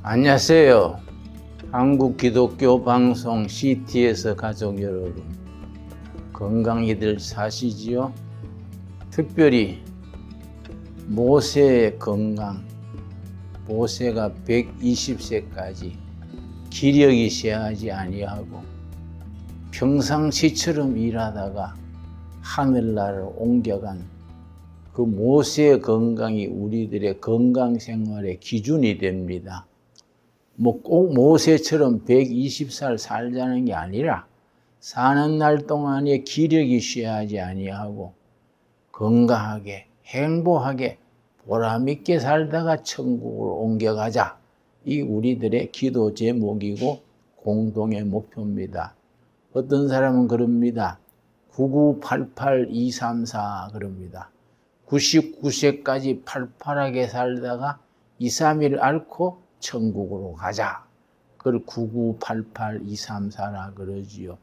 안녕하세요. 한국 기독교 방송 CT에서 가족 여러분, 건강히들 사시지요? 특별히 모세의 건강, 모세가 120세까지 기력이 쇠하지 아니하고 평상시처럼 일하다가 하늘나라로 옮겨간 그 모세의 건강이 우리들의 건강 생활의 기준이 됩니다. 꼭 모세처럼 120살 살자는 게 아니라 사는 날 동안에 기력이 쇠하지 아니하고 건강하게 행복하게 보람있게 살다가 천국으로 옮겨가자. 이 우리들의 기도 제목이고 공동의 목표입니다. 어떤 사람은 그럽니다. 9988234 그럽니다. 99세까지 팔팔하게 살다가 2, 3일 앓고 천국으로 가자. 그걸 9988234라 그러지요.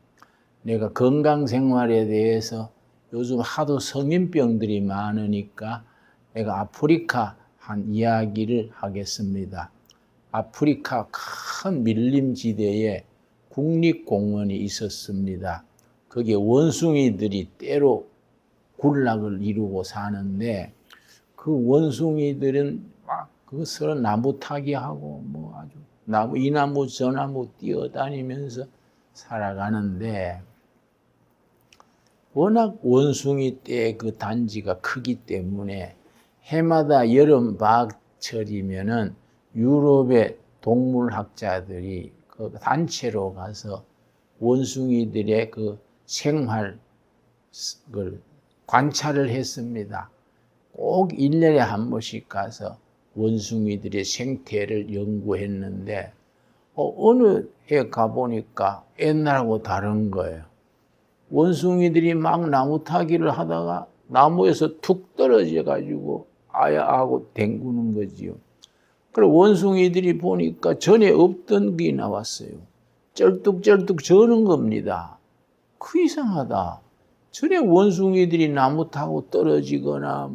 내가 건강생활에 대해서 요즘 하도 성인병들이 많으니까 내가 아프리카 한 이야기를 하겠습니다. 아프리카 큰 밀림지대에 국립공원이 있었습니다. 거기에 원숭이들이 때로 군락을 이루고 사는데 그 원숭이들은 막 그것을 나무 타기하고 뭐 아주 이 나무 저 나무 뛰어다니면서 살아가는데 워낙 원숭이 때 그 단지가 크기 때문에 해마다 여름 방학철이면은 유럽의 동물학자들이 그 단체로 가서 원숭이들의 그 생활을 관찰을 했습니다. 꼭 1년에 한 번씩 가서 원숭이들의 생태를 연구했는데 어느 해 가보니까 옛날하고 다른 거예요. 원숭이들이 막 나무 타기를 하다가 나무에서 툭 떨어져 가지고 아야하고 댕구는 거지요. 그래 원숭이들이 보니까 전에 없던 게 나왔어요. 쩔뚝쩔뚝 저는 겁니다. 그 이상하다. 전에 원숭이들이 나무 타고 떨어지거나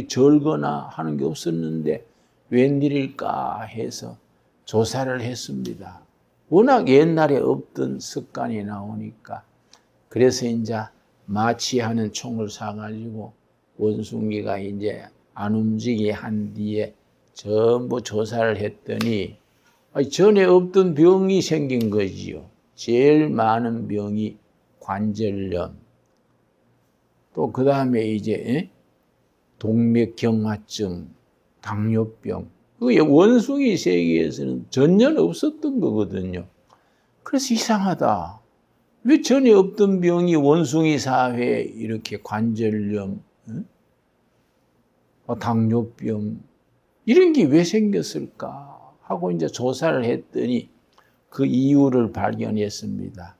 절거나 하는 게 없었는데 웬일일까 해서 조사를 했습니다. 워낙 옛날에 없던 습관이 나오니까 그래서 이제 마취하는 총을 사가지고 원숭이가 이제 안 움직이게 한 뒤에 전부 조사를 했더니 전에 없던 병이 생긴 거지요. 제일 많은 병이 관절염. 또 그 다음에 이제 동맥경화증, 당뇨병. 그게 원숭이 세계에서는 전혀 없었던 거거든요. 그래서 이상하다. 왜 전에 없던 병이 원숭이 사회에 이렇게 관절염, 당뇨병 이런 게 왜 생겼을까 하고 이제 조사를 했더니 그 이유를 발견했습니다.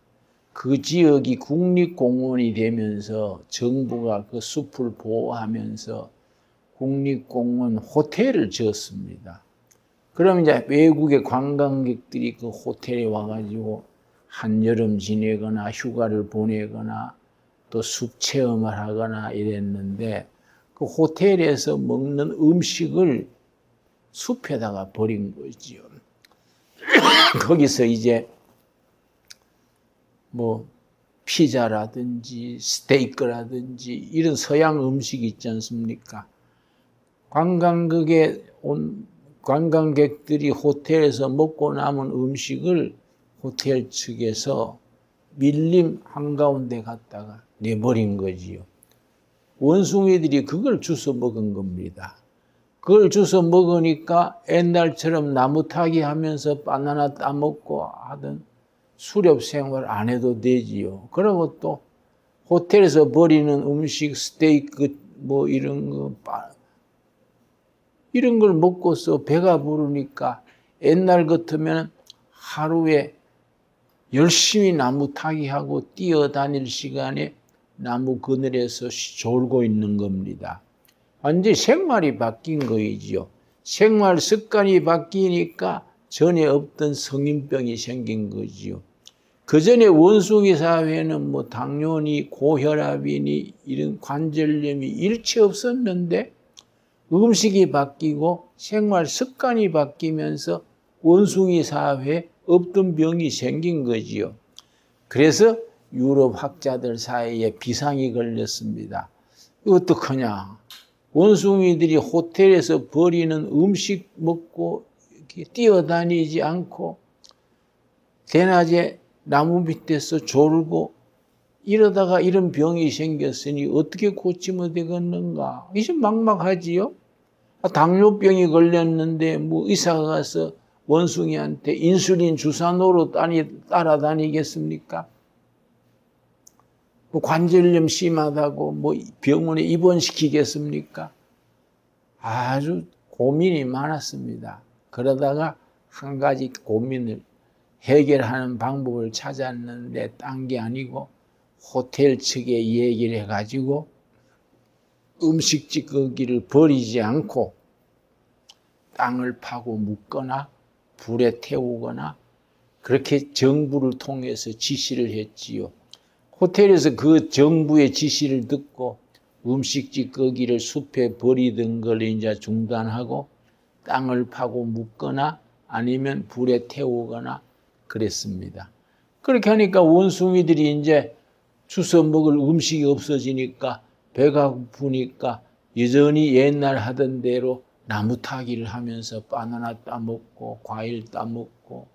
그 지역이 국립공원이 되면서 정부가 그 숲을 보호하면서 국립공원 호텔을 지었습니다. 그럼 이제 외국의 관광객들이 그 호텔에 와가지고 한여름 지내거나 휴가를 보내거나 또 숲 체험을 하거나 이랬는데 그 호텔에서 먹는 음식을 숲에다가 버린 거지요. 거기서 이제 뭐 피자라든지 스테이크라든지 이런 서양 음식이 있지 않습니까? 관광객들이 호텔에서 먹고 남은 음식을 호텔 측에서 밀림 한가운데 갖다가 내버린 거지요. 원숭이들이 그걸 주워 먹은 겁니다. 그걸 주워 먹으니까 옛날처럼 나무 타기 하면서 바나나 따먹고 하던 수렵 생활 안 해도 되지요. 그리고 또 호텔에서 버리는 음식, 스테이크 뭐 이런 걸 먹고서 배가 부르니까 옛날 같으면 하루에 열심히 나무 타기 하고 뛰어다닐 시간에 나무 그늘에서 졸고 있는 겁니다. 완전히 생활이 바뀐 거이지요. 생활 습관이 바뀌니까 전에 없던 성인병이 생긴 거지요. 그 전에 원숭이 사회는 뭐 당뇨니 고혈압이니 이런 관절염이 일체 없었는데 음식이 바뀌고 생활 습관이 바뀌면서 원숭이 사회에 없던 병이 생긴 거지요. 그래서 유럽 학자들 사이에 비상이 걸렸습니다. 이거 어떡하냐. 원숭이들이 호텔에서 버리는 음식 먹고 이렇게 뛰어다니지 않고 대낮에 나무 밑에서 졸고 이러다가 이런 병이 생겼으니 어떻게 고치면 되겠는가. 이제 막막하지요. 당뇨병이 걸렸는데 뭐 의사가 가서 원숭이한테 인슐린 주사 놓으러 따라다니겠습니까? 뭐 관절염 심하다고 뭐 병원에 입원시키겠습니까? 아주 고민이 많았습니다. 그러다가 한 가지 고민을 해결하는 방법을 찾았는데 딴 게 아니고 호텔 측에 얘기를 해가지고 음식 찌꺼기를 버리지 않고 땅을 파고 묻거나 불에 태우거나 그렇게 정부를 통해서 지시를 했지요. 호텔에서 그 정부의 지시를 듣고 음식 찌꺼기를 숲에 버리던 걸 이제 중단하고 땅을 파고 묻거나 아니면 불에 태우거나 그랬습니다. 그렇게 하니까 원숭이들이 이제 주워 먹을 음식이 없어지니까 배가 고프니까 여전히 옛날 하던 대로 나무 타기를 하면서 바나나 따먹고 과일 따먹고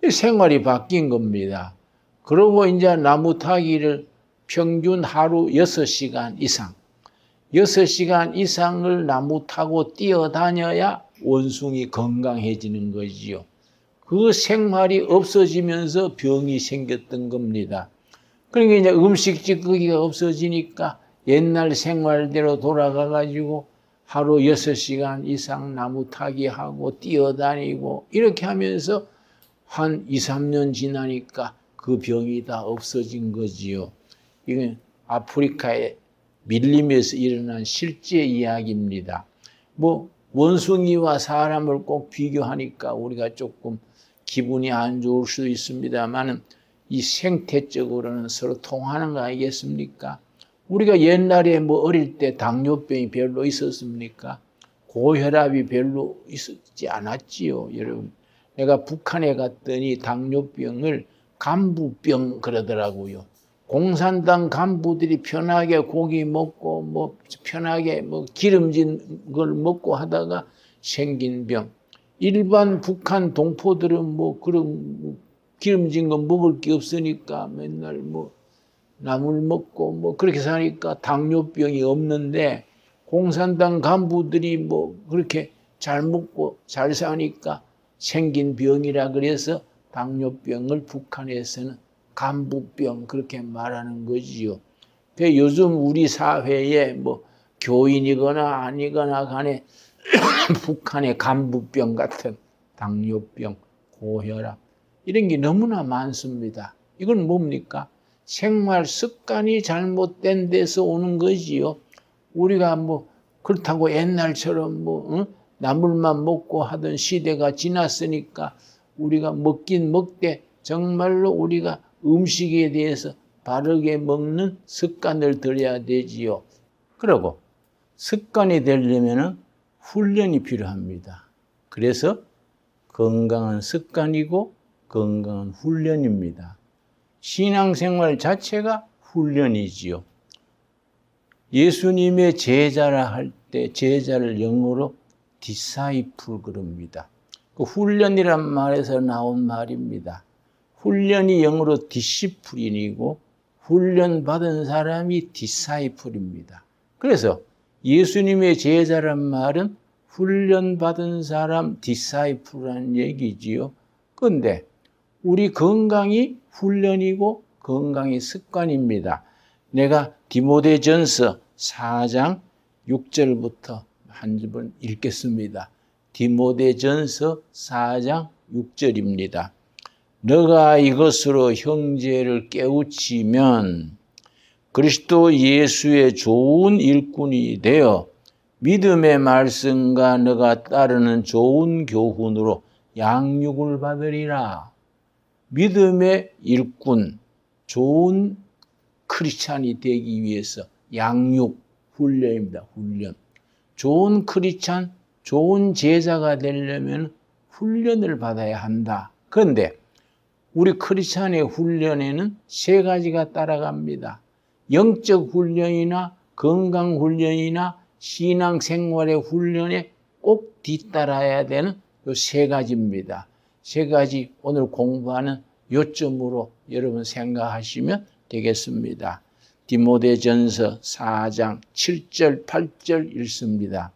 생활이 바뀐 겁니다. 그러고 이제 나무 타기를 평균 하루 6시간 이상 6시간 이상을 나무 타고 뛰어다녀야 원숭이 건강해지는 거지요. 그 생활이 없어지면서 병이 생겼던 겁니다. 그러니까 이제 음식 찌꺼기가 없어지니까 옛날 생활대로 돌아가가지고 하루 6시간 이상 나무 타기 하고 뛰어다니고 이렇게 하면서 한 2, 3년 지나니까 그 병이 다 없어진 거지요. 이건 아프리카의 밀림에서 일어난 실제 이야기입니다. 뭐 원숭이와 사람을 꼭 비교하니까 우리가 조금 기분이 안 좋을 수도 있습니다만 이 생태적으로는 서로 통하는 거 아니겠습니까? 우리가 옛날에 뭐 어릴 때 당뇨병이 별로 있었습니까? 고혈압이 별로 있었지 않았지요, 여러분. 내가 북한에 갔더니 당뇨병을 간부병 그러더라고요. 공산당 간부들이 편하게 고기 먹고 뭐 편하게 뭐 기름진 걸 먹고 하다가 생긴 병. 일반 북한 동포들은 뭐 그런 기름진 거 먹을 게 없으니까 맨날 뭐 나물 먹고 뭐 그렇게 사니까 당뇨병이 없는데 공산당 간부들이 뭐 그렇게 잘 먹고 잘 사니까 생긴 병이라 그래서 당뇨병을 북한에서는 간부병 그렇게 말하는 거지요. 요즘 우리 사회에 뭐 교인이거나 아니거나 간에 북한의 간부병 같은 당뇨병, 고혈압 이런 게 너무나 많습니다. 이건 뭡니까? 생활 습관이 잘못된 데서 오는 거지요. 우리가 뭐 그렇다고 옛날처럼 뭐 나물만 먹고 하던 시대가 지났으니까 우리가 먹긴 먹되 정말로 우리가 음식에 대해서 바르게 먹는 습관을 들여야 되지요. 그리고 습관이 되려면 훈련이 필요합니다. 그래서 건강한 습관이고 건강한 훈련입니다. 신앙생활 자체가 훈련이지요. 예수님의 제자라 할 때 제자를 영어로 디사이플 그럽니다. 그 훈련이란 말에서 나온 말입니다. 훈련이 영어로 디시플린이고 훈련받은 사람이 디사이플입니다. 그래서 예수님의 제자란 말은 훈련받은 사람 디사이플이라는 얘기지요. 그런데 우리 건강이 훈련이고 건강이 습관입니다. 내가 디모데전서 4장 6절부터 한 번 읽겠습니다. 디모데전서 4장 6절입니다. 너가 이것으로 형제를 깨우치면 그리스도 예수의 좋은 일꾼이 되어 믿음의 말씀과 너가 따르는 좋은 교훈으로 양육을 받으리라. 믿음의 일꾼, 좋은 크리스찬이 되기 위해서 양육, 훈련입니다. 훈련. 좋은 크리스찬, 좋은 제자가 되려면 훈련을 받아야 한다. 그런데 우리 크리스찬의 훈련에는 세 가지가 따라갑니다. 영적 훈련이나 건강 훈련이나 신앙 생활의 훈련에 꼭 뒤따라야 되는 이 세 가지입니다. 세 가지 오늘 공부하는 요점으로 여러분 생각하시면 되겠습니다. 디모데전서 4장 7절 8절 읽습니다.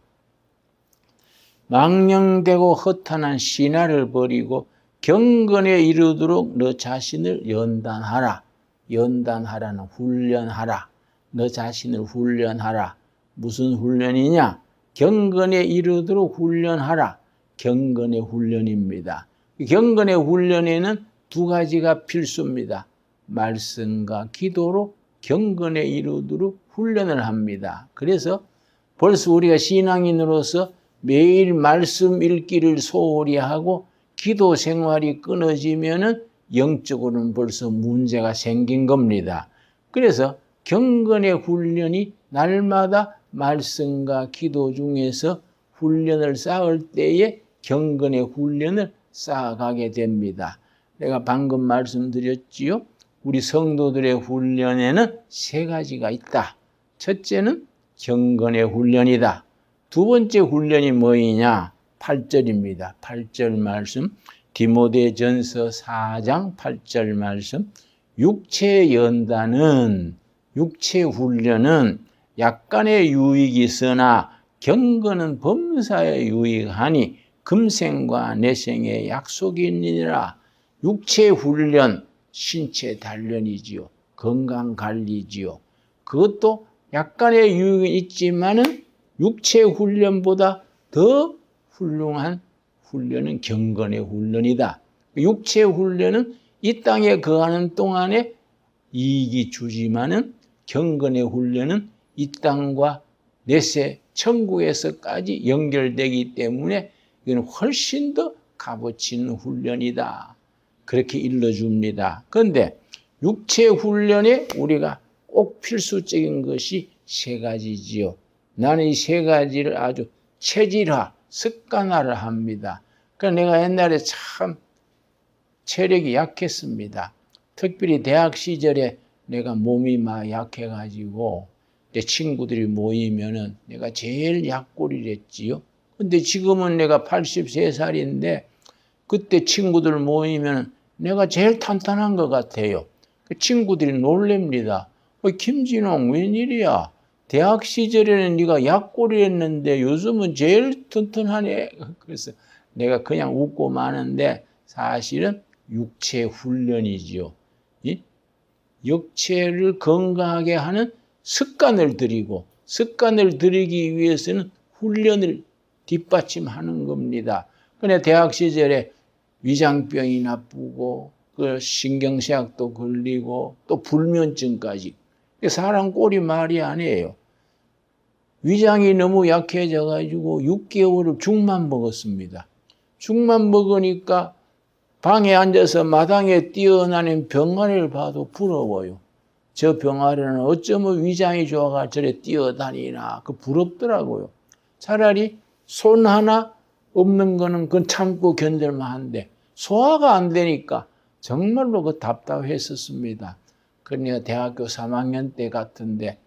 망령되고 허탄한 신화를 버리고 경건에 이르도록 너 자신을 연단하라. 연단하라는 훈련하라. 너 자신을 훈련하라. 무슨 훈련이냐? 경건에 이르도록 훈련하라. 경건의 훈련입니다. 경건의 훈련에는 두 가지가 필수입니다. 말씀과 기도로 경건에 이르도록 훈련을 합니다. 그래서 벌써 우리가 신앙인으로서 매일 말씀 읽기를 소홀히 하고 기도 생활이 끊어지면은 영적으로는 벌써 문제가 생긴 겁니다. 그래서 경건의 훈련이 날마다 말씀과 기도 중에서 훈련을 쌓을 때에 경건의 훈련을 쌓아가게 됩니다. 내가 방금 말씀드렸지요. 우리 성도들의 훈련에는 세 가지가 있다. 첫째는 경건의 훈련이다. 두 번째 훈련이 뭐이냐? 8절입니다. 8절 말씀, 디모데전서 4장 8절 말씀. 육체 연단은, 육체 훈련은 약간의 유익이 있으나 경건은 범사에 유익하니 금생과 내생의 약속이 있느니라. 육체 훈련, 신체 단련이지요. 건강 관리지요. 그것도 약간의 유익이 있지만은 육체 훈련보다 더 훌륭한 훈련은 경건의 훈련이다. 육체 훈련은 이 땅에 거하는 동안에 이익이 주지만은 경건의 훈련은 이 땅과 내세 천국에서까지 연결되기 때문에 이건 훨씬 더 값어치 있는 훈련이다. 그렇게 일러줍니다. 그런데 육체 훈련에 우리가 꼭 필수적인 것이 세 가지지요. 나는 이 세 가지를 아주 체질화, 습관화를 합니다. 그러니까 내가 옛날에 참 체력이 약했습니다. 특별히 대학 시절에 내가 몸이 막 약해가지고 내 친구들이 모이면은 내가 제일 약골이 됐지요. 근데 지금은 내가 83살인데 그때 친구들 모이면 내가 제일 탄탄한 것 같아요. 친구들이 놀랍니다. 김진홍 웬일이야? 대학 시절에는 네가 약골이었는데 요즘은 제일 튼튼하네. 그래서 내가 그냥 웃고 마는데 사실은 육체 훈련이지요. 육체를 건강하게 하는 습관을 들이고 습관을 들이기 위해서는 훈련을 뒷받침하는 겁니다. 근데 대학 시절에 위장병이 나쁘고 그 신경쇠약도 걸리고 또 불면증까지 사람 꼴이 말이 아니에요. 위장이 너무 약해져 가지고 6개월을 죽만 먹었습니다. 죽만 먹으니까 방에 앉아서 마당에 뛰어다니는 병아리를 봐도 부러워요. 저 병아리는 어쩌면 위장이 좋아가 저래 뛰어다니나 그 부럽더라고요. 차라리 손 하나 없는 거는 그건 참고 견딜만 한데 소화가 안 되니까 정말로 그 답답했었습니다. 그러니까 대학교 3학년 때 같은데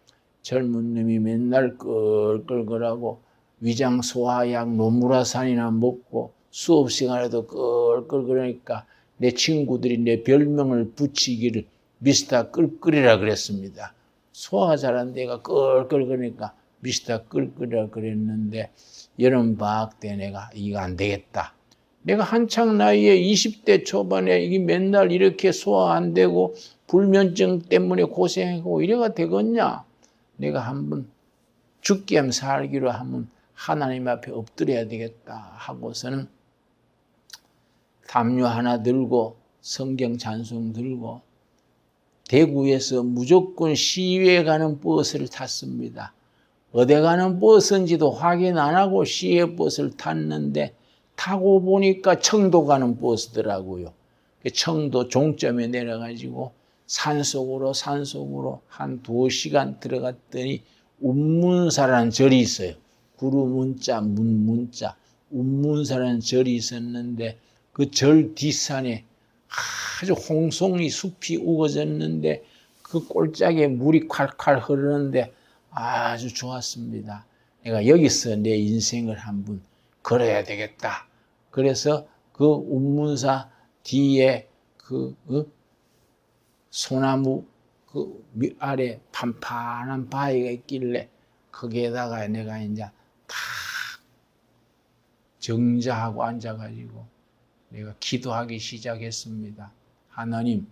젊은 놈이 맨날 끌끌거라고 위장 소화약 노무라산이나 먹고 수업 시간에도 끌끌거리니까 내 친구들이 내 별명을 붙이기를 미스터 끌끌이라 그랬습니다. 소화 잘한 데가 끌끌거리니까 미스터 끌끌이라 그랬는데 여름 방학 때 내가 이거 안 되겠다. 내가 한창 나이에 20대 초반에 이게 맨날 이렇게 소화 안 되고 불면증 때문에 고생하고 이래가 되겠냐? 내가 한번 죽기 하면 살기로 한번 하나님 앞에 엎드려야 되겠다 하고서는 담요 하나 들고 성경 찬송 들고 대구에서 무조건 시외에 가는 버스를 탔습니다. 어디 가는 버스인지도 확인 안 하고 시외 버스를 탔는데 타고 보니까 청도 가는 버스더라고요. 청도 종점에 내려가지고 산속으로 한 2시간 들어갔더니 운문사라는 절이 있어요. 구루문자, 문문자. 운문사라는 절이 있었는데 그 절 뒷산에 아주 홍송이 숲이 우거졌는데 그 꼴짝에 물이 콸콸 흐르는데 아주 좋았습니다. 내가 여기서 내 인생을 한번 걸어야 되겠다. 그래서 그 운문사 뒤에 그 소나무 그 아래 판판한 바위가 있길래 거기에다가 내가 이제 다 정자하고 앉아가지고 내가 기도하기 시작했습니다. 하나님,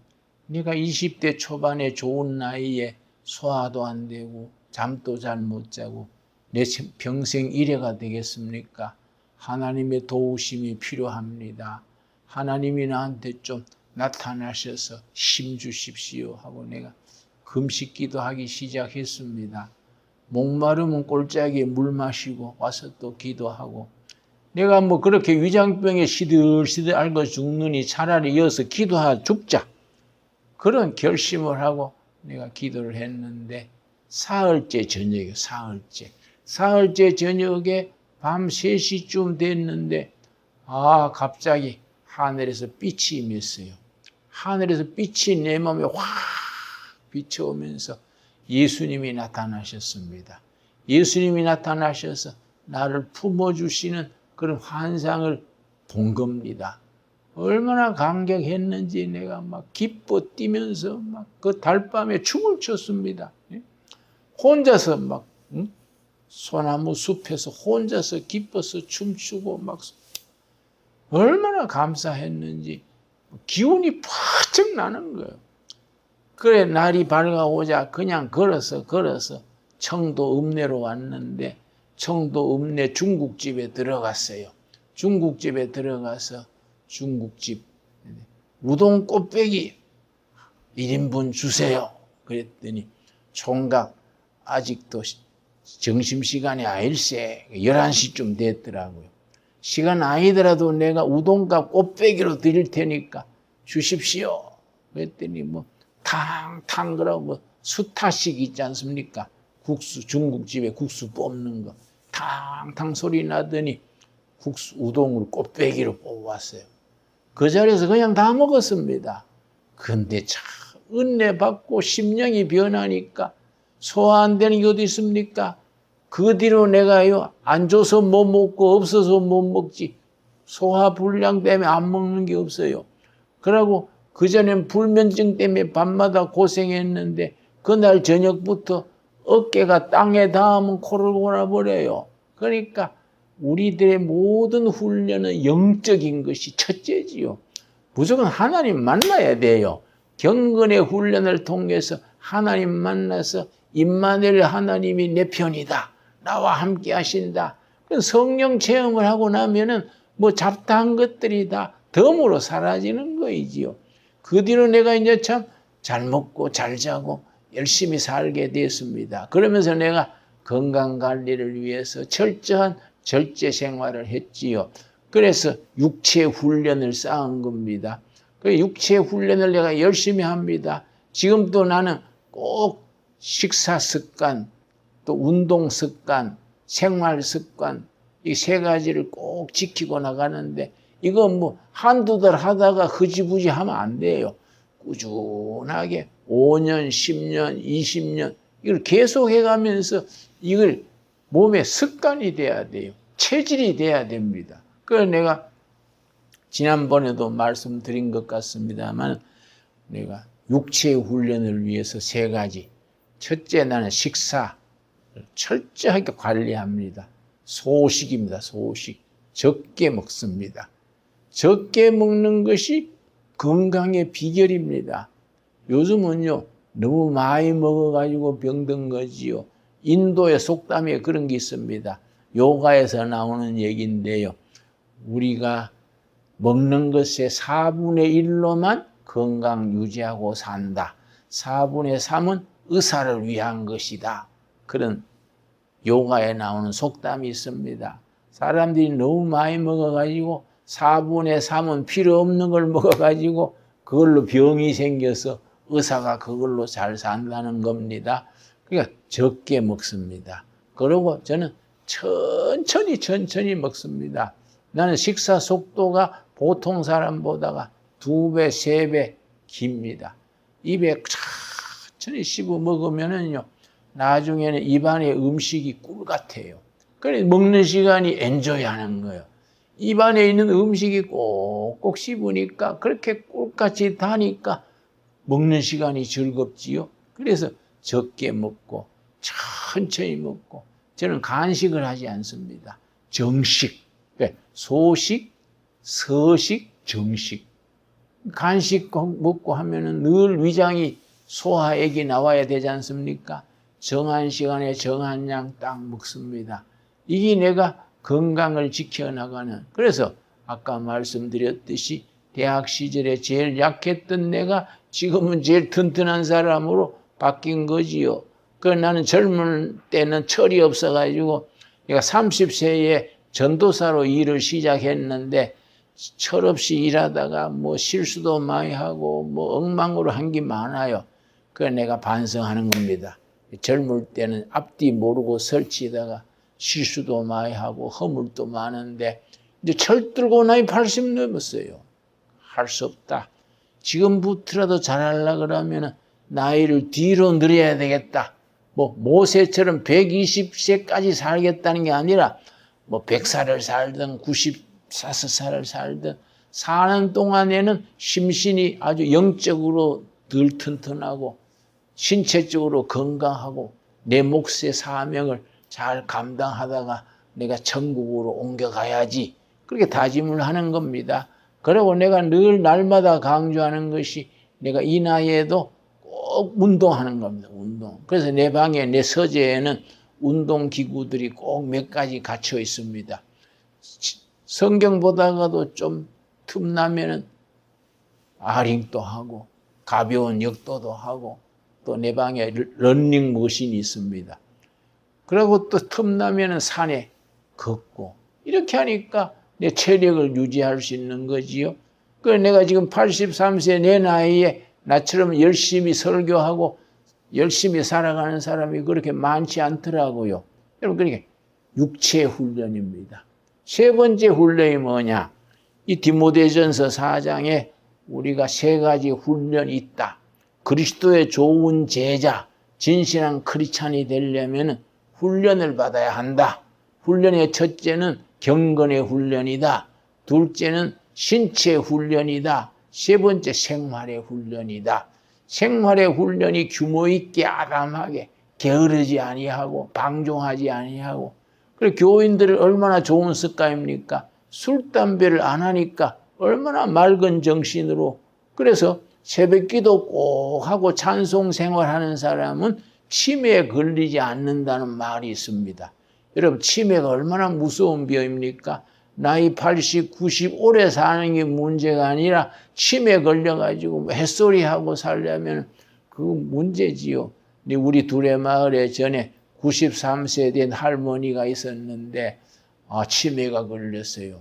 내가 20대 초반에 좋은 나이에 소화도 안 되고 잠도 잘 못 자고 내 평생 이래가 되겠습니까? 하나님의 도우심이 필요합니다. 하나님이 나한테 좀 나타나셔서 힘 주십시오 하고 내가 금식 기도하기 시작했습니다. 목마르면 꼴짝이에 물 마시고 와서 또 기도하고 내가 뭐 그렇게 위장병에 시들시들 앓고 죽느니 차라리 이어서 기도하자 죽자. 그런 결심을 하고 내가 기도를 했는데 사흘째 저녁에 사흘째 저녁에 밤 3시쯤 됐는데 갑자기 하늘에서 빛이 임했어요. 하늘에서 빛이 내 몸에 확 비춰오면서 예수님이 나타나셨습니다. 예수님이 나타나셔서 나를 품어주시는 그런 환상을 본 겁니다. 얼마나 감격했는지 내가 막 기뻐 뛰면서 막 그 달밤에 춤을 췄습니다. 혼자서 막 소나무 숲에서 혼자서 기뻐서 춤추고 막 얼마나 감사했는지 기운이 팍 나는 거예요. 그래 날이 밝아오자 그냥 걸어서 청도 읍내로 왔는데 청도 읍내 중국집에 들어갔어요. 중국집에 들어가서 중국집 우동 꽃배기 1인분 주세요. 그랬더니 총각 아직도 점심시간이 아닐세 11시쯤 됐더라고요. 시간 아니더라도 내가 우동값 꽃배기로 드릴 테니까 주십시오. 그랬더니 뭐 탕탕 그러고 수타식 있지 않습니까? 국수 중국집에 국수 뽑는 거 탕탕 소리 나더니 국수 우동을 꽃배기로 뽑아왔어요. 그 자리에서 그냥 다 먹었습니다. 근데 참 은혜 받고 심령이 변하니까 소화 안 되는 게 어디 있습니까? 그 뒤로 내가요 안 줘서 못 먹고 없어서 못 먹지 소화 불량 때문에 안 먹는 게 없어요. 그러고 그전엔 불면증 때문에 밤마다 고생했는데 그날 저녁부터 어깨가 땅에 닿으면 코를 골아버려요. 그러니까 우리들의 모든 훈련은 영적인 것이 첫째지요. 무조건 하나님 만나야 돼요. 경건의 훈련을 통해서 하나님 만나서 임마누엘 하나님이 내 편이다. 나와 함께 하신다. 성령 체험을 하고 나면은 뭐 잡다한 것들이 다 덤으로 사라지는 거이지요. 그 뒤로 내가 이제 참 잘 먹고 잘 자고 열심히 살게 됐습니다. 그러면서 내가 건강 관리를 위해서 철저한 절제 생활을 했지요. 그래서 육체 훈련을 쌓은 겁니다. 그 육체 훈련을 내가 열심히 합니다. 지금도 나는 꼭 식사 습관, 또 운동 습관, 생활 습관 이 세 가지를 꼭 지키고 나가는데 이거 뭐 한두 달 하다가 흐지부지 하면 안 돼요. 꾸준하게 5년, 10년, 20년 이걸 계속해 가면서 이걸 몸에 습관이 돼야 돼요. 체질이 돼야 됩니다. 그래서 내가 지난번에도 말씀드린 것 같습니다만 내가 육체 훈련을 위해서 세 가지. 첫째 나는 식사를 철저하게 관리합니다. 소식입니다. 소식. 적게 먹습니다. 적게 먹는 것이 건강의 비결입니다. 요즘은요 너무 많이 먹어가지고 병든 거지요. 인도의 속담에 그런 게 있습니다. 요가에서 나오는 얘기인데요. 우리가 먹는 것의 4분의 1로만 건강 유지하고 산다. 4분의 3은 의사를 위한 것이다. 그런 요가에 나오는 속담이 있습니다. 사람들이 너무 많이 먹어가지고 4분의 3은 필요 없는 걸 먹어가지고 그걸로 병이 생겨서 의사가 그걸로 잘 산다는 겁니다. 그러니까 적게 먹습니다. 그리고 저는 천천히 먹습니다. 나는 식사 속도가 보통 사람보다가 2배, 3배 깁니다. 입에 천천히 씹어 먹으면은요, 나중에는 입안에 음식이 꿀 같아요. 그래서 먹는 시간이 엔조이 하는 거예요. 입안에 있는 음식이 꼭꼭 씹으니까 그렇게 꿀같이 다니까 먹는 시간이 즐겁지요. 그래서 적게 먹고 천천히 먹고 저는 간식을 하지 않습니다. 정식, 소식, 서식, 정식. 간식 먹고 하면은 늘 위장이 소화액이 나와야 되지 않습니까? 정한 시간에 정한 양 딱 먹습니다. 이게 내가 건강을 지켜나가는. 그래서 아까 말씀드렸듯이 대학 시절에 제일 약했던 내가 지금은 제일 튼튼한 사람으로 바뀐 거지요. 나는 젊을 때는 철이 없어가지고 내가 30세에 전도사로 일을 시작했는데 철없이 일하다가 뭐 실수도 많이 하고 뭐 엉망으로 한 게 많아요. 그래서 내가 반성하는 겁니다. 젊을 때는 앞뒤 모르고 설치다가 실수도 많이 하고 허물도 많은데 이제 철 들고 나이 80 넘었어요. 할 수 없다. 지금부터라도 잘하려고 그러면 나이를 뒤로 늘려야 되겠다. 뭐 모세처럼 120세까지 살겠다는 게 아니라 뭐 100살을 살든 95살을 살든 사는 동안에는 심신이 아주 영적으로 덜 튼튼하고 신체적으로 건강하고 내 몫의 사명을 잘 감당하다가 내가 천국으로 옮겨가야지. 그렇게 다짐을 하는 겁니다. 그리고 내가 늘 날마다 강조하는 것이 내가 이 나이에도 꼭 운동하는 겁니다. 운동. 그래서 내 방에 내 서재에는 운동기구들이 꼭 몇 가지 갖춰 있습니다. 성경 보다가도 좀 틈나면은 아링도 하고 가벼운 역도도 하고 또 내 방에 러닝머신이 있습니다. 그리고 또 틈나면은 산에 걷고 이렇게 하니까 내 체력을 유지할 수 있는 거지요. 그래서 내가 지금 83세 내 나이에 나처럼 열심히 설교하고 열심히 살아가는 사람이 그렇게 많지 않더라고요. 여러분, 그러니까 육체 훈련입니다. 세 번째 훈련이 뭐냐? 이 디모데전서 4장에 우리가 세 가지 훈련이 있다. 그리스도의 좋은 제자, 진실한 크리스찬이 되려면 훈련을 받아야 한다. 훈련의 첫째는 경건의 훈련이다. 둘째는 신체 훈련이다. 세 번째 생활의 훈련이다. 생활의 훈련이 규모 있게 아담하게 게으르지 아니하고 방종하지 아니하고 그리고 교인들은 얼마나 좋은 습관입니까? 술, 담배를 안 하니까 얼마나 맑은 정신으로 그래서 새벽기도 꼭 하고 찬송 생활하는 사람은 치매에 걸리지 않는다는 말이 있습니다. 여러분 치매가 얼마나 무서운 병입니까? 나이 80, 90 오래 사는 게 문제가 아니라 치매 걸려가지고 햇소리하고 살려면 그 문제지요. 우리 둘의 마을에 전에 93세 된 할머니가 있었는데 치매가 걸렸어요.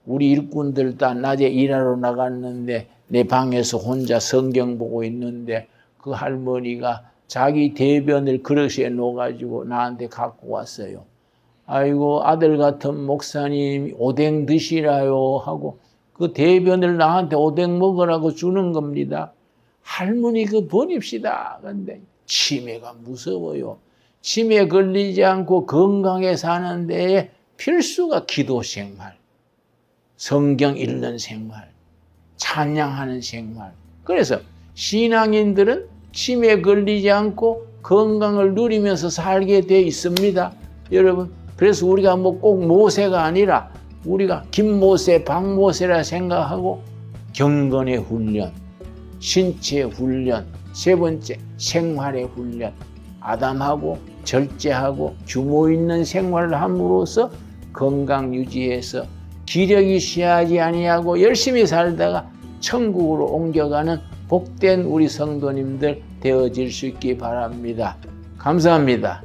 우리 일꾼들 다 낮에 일하러 나갔는데 내 방에서 혼자 성경 보고 있는데 그 할머니가 자기 대변을 그릇에 놓아가지고 나한테 갖고 왔어요. 아이고 아들 같은 목사님 오뎅 드시라요 하고 그 대변을 나한테 오뎅 먹으라고 주는 겁니다. 할머니 그 버립시다. 근데 치매가 무서워요. 치매 걸리지 않고 건강에 사는 데에 필수가 기도 생활, 성경 읽는 생활, 찬양하는 생활. 그래서 신앙인들은 치매 걸리지 않고 건강을 누리면서 살게 돼 있습니다. 여러분 그래서 우리가 뭐 꼭 모세가 아니라 우리가 김모세, 박모세라 생각하고 경건의 훈련, 신체 훈련, 세 번째 생활의 훈련, 아담하고 절제하고 규모 있는 생활을 함으로써 건강 유지해서 기력이 쉬하지 아니하고 열심히 살다가 천국으로 옮겨가는 복된 우리 성도님들 되어질 수 있기 바랍니다. 감사합니다.